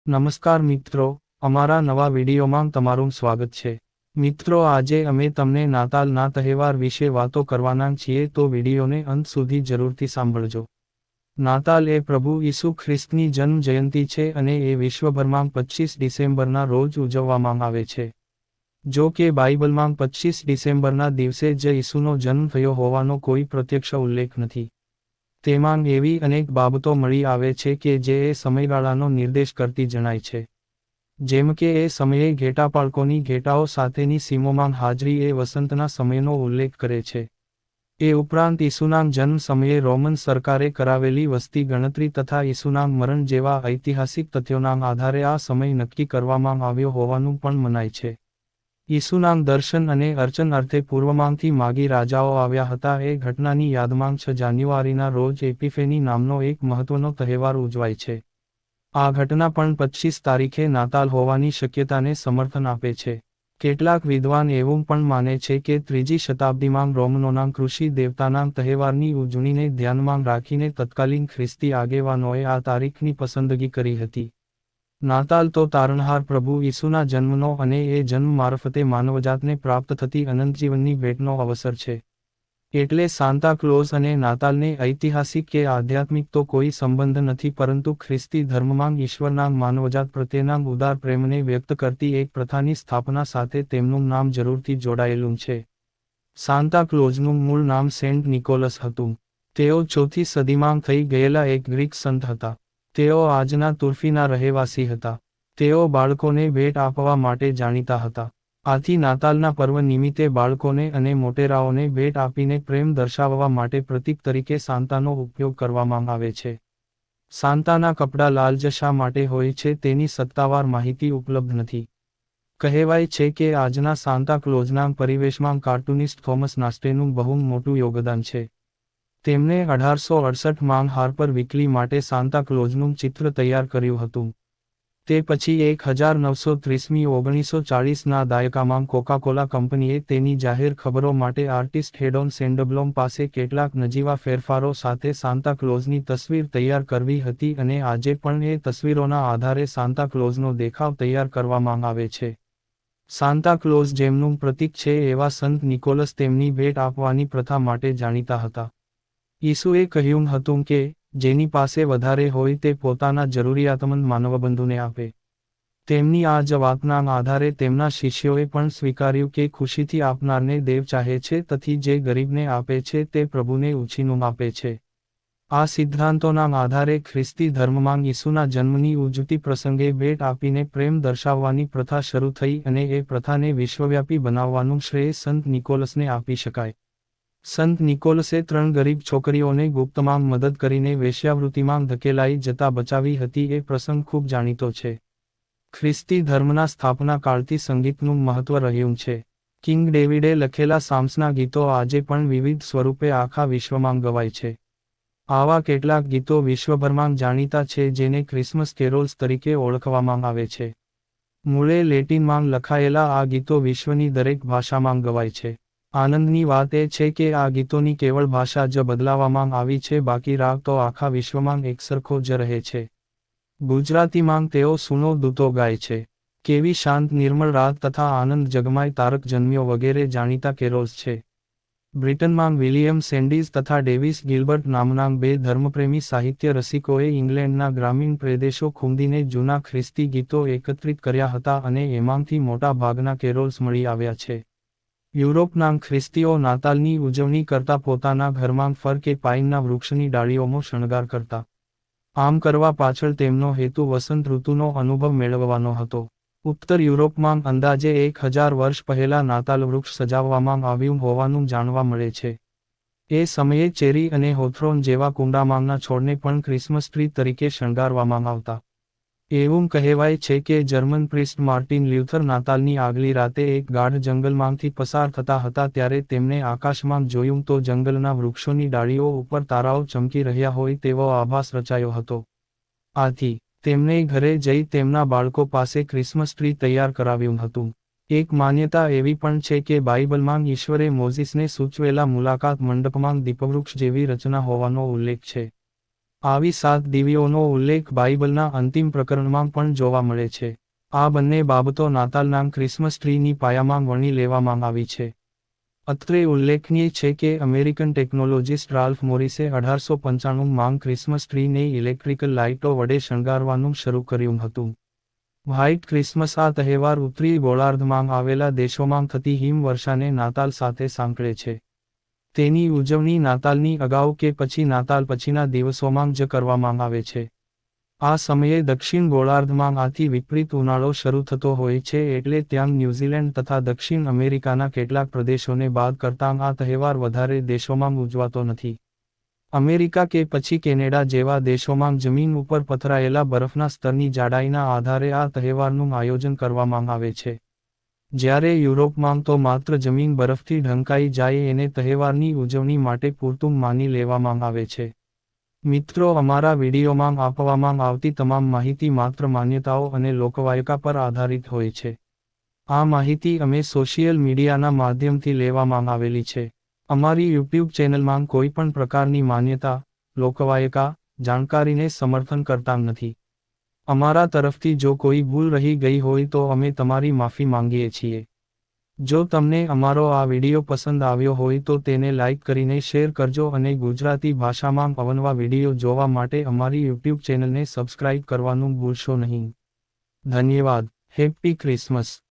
નમસ્કાર મિત્રો, અમારા નવા વિડીયોમાં તમારું સ્વાગત છે. મિત્રો, આજે અમે તમને નાતાલના તહેવાર વિશે વાતો કરવાના છીએ, તો વિડીયોને અંત સુધી જરૂરથી સાંભળજો. નાતાલ એ પ્રભુ ઈસુ ખ્રિસ્તની જન્મ જયંતિ છે અને એ વિશ્વભરમાં 25 ડિસેમ્બરના રોજ ઉજવવામાં આવે છે. જો કે બાઇબલમાં 25 ડિસેમ્બરના દિવસે જ ઈસુનો જન્મ થયો હોવાનો કોઈ પ્રત્યક્ષ ઉલ્લેખ નથી. તેમાં એવી અનેક બાબતો મળી આવે છે કે જે એ સમયગાળાનો નિર્દેશ કરતી જણાય છે. જેમ કે એ સમયે ઘેટા પાળકોની ઘેટાઓ સાથેની સીમોમાં હાજરી એ વસંતના સમયનો ઉલ્લેખ કરે છે. એ ઉપરાંત ઈસુના જન્મ સમયે રોમન સરકારે કરાવેલી વસ્તી ગણતરી તથા ઈસુના મરણ જેવા ઐતિહાસિક તથ્યોના આધારે આ સમય નક્કી કરવામાં આવ્યો હોવાનું પણ મનાય છે. ઈસુના દર્શન અને અર્ચન અર્થે પૂર્વમાંથી માગી રાજાઓ આવ્યા હતા. એ ઘટનાની યાદમાં 6 જાન્યુઆરીના રોજ એપિફેની નામનો એક મહત્વનો તહેવાર ઉજવાય છે. આ ઘટના પણ 25 તારીખે નાતાલ હોવાની શક્યતાને સમર્થન આપે છે. કેટલાક વિદ્વાન એવું પણ માને છે કે 3જી શતાબ્દીમાં રોમનોના કૃષિ દેવતાના તહેવારની ઉજવણીને ધ્યાનમાં રાખીને તત્કાલીન ખ્રિસ્તી આગેવાનોએ આ તારીખની પસંદગી કરી હતી. નાતાલ તો તારણહાર પ્રભુ ઈસુના જન્મનો અને એ જન્મ મારફતે માનવજાતને પ્રાપ્ત થતી અનંતજીવનની ભેટનો અવસર છે. એટલે સાન્તા ક્લોઝ અને નાતાલને ઐતિહાસિક કે આધ્યાત્મિક તો કોઈ સંબંધ નથી, પરંતુ ખ્રિસ્તી ધર્મમાં ઈશ્વરના માનવજાત પ્રત્યેના ઉદાર પ્રેમને વ્યક્ત કરતી એક પ્રથાની સ્થાપના સાથે તેમનું નામ જરૂરથી જોડાયેલું છે. સાન્તા ક્લોઝનું મૂળ નામ સેન્ટ નિકોલસ હતું. તેઓ 4થી સદીમાં થઈ ગયેલા એક ગ્રીક સંત હતા. તેઓ આજના તુર્કીના રહેવાસી હતા. તેઓ બાળકોને ભેટ આપવા માટે જાણીતા હતા. આથી નાતાલના પર્વ નિમિત્તે બાળકોને અને મોટેરાઓને ભેટ આપીને પ્રેમ દર્શાવવા માટે પ્રતીક તરીકે સાન્તાનો ઉપયોગ કરવામાં આવે છે. સાન્તાના કપડાં લાલ જ શા માટે હોય છે તેની સત્તાવાર માહિતી ઉપલબ્ધ નથી. કહેવાય છે કે આજના સાન્તા ક્લોઝના પરિવેશમાં કાર્ટુનિસ્ટ થોમસ નાસ્ટેનું બહુ મોટું યોગદાન છે. તેમણે 1868માં હાર્પર વીકલી માટે સાન્તા ક્લોઝનું ચિત્ર તૈયાર કર્યું હતું. તે પછી 1930મી 1940ના દાયકામાં કોકાકોલા કંપનીએ તેની જાહેર ખબરો માટે આર્ટિસ્ટ હેડોન સેન્ડબ્લોમ પાસે કેટલાક નજીવા ફેરફારો સાથે સાન્તા ક્લોઝની તસવીર તૈયાર કરવી હતી અને આજે પણ એ તસવીરોના આધારે સાન્તા ક્લોઝનો દેખાવ તૈયાર કરવામાં આવે છે. સાન્તા ક્લોઝ જેમનું પ્રતીક છે એવા સંત નિકોલસ તેમની ભેટ આપવાની પ્રથા માટે જાણીતા હતા. ઈસુએ કહ્યું હતું કે, જેની પાસે વધારે હોય તે પોતાના જરૂરિયાતમંદ માનવબંધુને આપે. તેમની આ જ વાતના આધારે તેમના શિષ્યોએ પણ સ્વીકાર્યું કે ખુશીથી આપનારને દેવ ચાહે છે, તથી જે ગરીબને આપે છે તે પ્રભુને ઉછીનું આપે છે. આ સિદ્ધાંતોના આધારે ખ્રિસ્તી ધર્મમાં ઈસુના જન્મની ઉજવતી પ્રસંગે ભેટ આપીને પ્રેમ દર્શાવવાની પ્રથા શરૂ થઈ અને એ પ્રથાને વિશ્વવ્યાપી બનાવવાનું શ્રેય સંત નિકોલસને આપી શકાય. સંત નિકોલસે 3 ગરીબ છોકરીઓને ગુપ્તમાં મદદ કરીને વેશ્યાવૃત્તિમાં ધકેલાઈ જતા બચાવી હતી. એ પ્રસંગ ખૂબ જાણીતો છે. ખ્રિસ્તી ધર્મના સ્થાપના કાળથી સંગીતનું મહત્વ રહ્યું છે. કિંગ ડેવિડે લખેલા સામ્સના ગીતો આજે પણ વિવિધ સ્વરૂપે આખા વિશ્વમાં ગવાય છે. આવા કેટલાક ગીતો વિશ્વભરમાં જાણીતા છે જેને ક્રિસમસ કેરોલ્સ તરીકે ઓળખવામાં આવે છે. મૂળે લેટિનમાં લખાયેલા આ ગીતો વિશ્વની દરેક ભાષામાં ગવાય છે. આનંદની વાત એ છે કે આ ગીતોની કેવળ ભાષા જ બદલાવામાં આવી છે, બાકી રાગ તો આખા વિશ્વમાં એકસરખો જ રહે છે. ગુજરાતીમાં તેઓ સુનો દૂતો ગાય છે. કેવી શાંત નિર્મળ રાત તથા આનંદ જગમાય તારક જન્મ્યો વગેરે જાણીતા કેરોલ્સ છે. બ્રિટનમાં વિલિયમ સેન્ડીઝ તથા ડેવિસ ગિલ્બર્ટ નામના 2 ધર્મપ્રેમી સાહિત્ય રસિકોએ ઇંગ્લેન્ડના ગ્રામીણ પ્રદેશો ખૂંદીને જૂના ખ્રિસ્તી ગીતો એકત્રિત કર્યા હતા અને એમાંથી મોટા ભાગના કેરોલ્સ મળી આવ્યા છે. યુરોપના ખ્રિસ્તીઓ નાતાલની ઉજવણી કરતા પોતાના ઘરમાં ફર કે પાઇનના વૃક્ષની ડાળીઓનો શણગાર કરતા. આમ કરવા પાછળ તેમનો હેતુ વસંત ઋતુનો અનુભવ મેળવવાનો હતો. ઉત્તર યુરોપમાં અંદાજે 1000 વર્ષ પહેલા નાતાલ વૃક્ષ સજાવવામાં આવ્યું હોવાનું જાણવા મળે છે. એ સમયે ચેરી અને હોથરોન જેવા કુંડામાંના છોડને પણ ક્રિસમસ ટ્રી તરીકે શણગારવામાં આવતા. એવું કહેવાય છે કે જર્મન પ્રિસ્ટ માર્ટિન લ્યુથર નાતાલની આગલી રાતે એક ગાઢ જંગલમાંથી પસાર થતા હતા ત્યારે તેમણે આકાશમાં જોયું તો જંગલના વૃક્ષોની ડાળીઓ ઉપર તારાઓ ચમકી રહ્યા હોય તેવો આભાસ રચાયો હતો. આથી તેમણે ઘરે જઈ તેમના બાળકો પાસે ક્રિસમસ ટ્રી તૈયાર કરાવ્યું હતું. એક માન્યતા એવી પણ છે કે બાઇબલમાં ઈશ્વરે મોઝીસને સૂચવેલા મુલાકાત મંડપમાં દીપવૃક્ષ જેવી રચના હોવાનો ઉલ્લેખ છે. આવી 7 દેવીઓનો ઉલ્લેખ બાઇબલના અંતિમ પ્રકરણમાં પણ જોવા મળે છે. આ બંને બાબતો નાતાલના ક્રિસમસ ટ્રીની પાયામાં વણી લેવામાં આવી છે. અત્રે ઉલ્લેખનીય છે કે અમેરિકન ટેકનોલોજીસ્ટ રાલ્ફ મોરિસે 1895માં ક્રિસમસ ટ્રીને ઇલેક્ટ્રિકલ લાઇટો વડે શણગારવાનું શરૂ કર્યું હતું. વ્હાઇટ ક્રિસમસ આ તહેવાર ઉત્તરી ગોળાર્ધમાં આવેલા દેશોમાં થતી હિમવર્ષાને નાતાલ સાથે સાંકળે છે. તેની ઉજવણી નાતાલની અગાઉ કે પછી નાતાલ પછીના દિવસોમાં જ કરવામાં આવે છે. આ સમયે દક્ષિણ ગોળાર્ધમાં આથી વિપરીત ઉનાળો શરૂ થતો હોય છે એટલે ત્યાં ન્યૂઝીલેન્ડ તથા દક્ષિણ અમેરિકાના કેટલાક પ્રદેશોને બાદ કરતાં આ તહેવાર વધારે દેશોમાં ઉજવાતો નથી. અમેરિકા કે પછી કેનેડા જેવા દેશોમાં જમીન ઉપર પથરાયેલા બરફના સ્તરની જાડાઈના આધારે આ તહેવારનું આયોજન કરવામાં આવે છે. જ્યારે યુરોપમાં તો માત્ર જમીન બરફથી ઢંકાઈ જાય એને તહેવારની ઉજવણી માટે પૂરતું માની લેવામાં આવે છે. મિત્રો, અમારા વિડીયોમાં આપવામાં આવતી તમામ માહિતી માત્ર માન્યતાઓ અને લોકવાયકા પર આધારિત હોય છે. આ માહિતી અમે સોશિયલ મીડિયાના માધ્યમથી લેવામાં આવેલી છે. અમારી યુટ્યુબ ચેનલમાં કોઈ પણ પ્રકારની માન્યતા, લોકવાયકા, જાણકારીને સમર્થન કરતા નથી. અમારા તરફથી જો કોઈ ભૂલ રહી ગઈ હોય તો અમે તમારી માફી માંગીએ છીએ. જો તમને અમારો આ વિડિયો પસંદ આવ્યો હોય તો તેને લાઇક કરીને શેર કરજો અને ગુજરાતી ભાષામાં અવનવા વિડિયો જોવા માટે અમારી યુટ્યુબ ચેનલને સબસ્ક્રાઇબ કરવાનું ભૂલશો નહીં. ધન્યવાદ. Happy Christmas.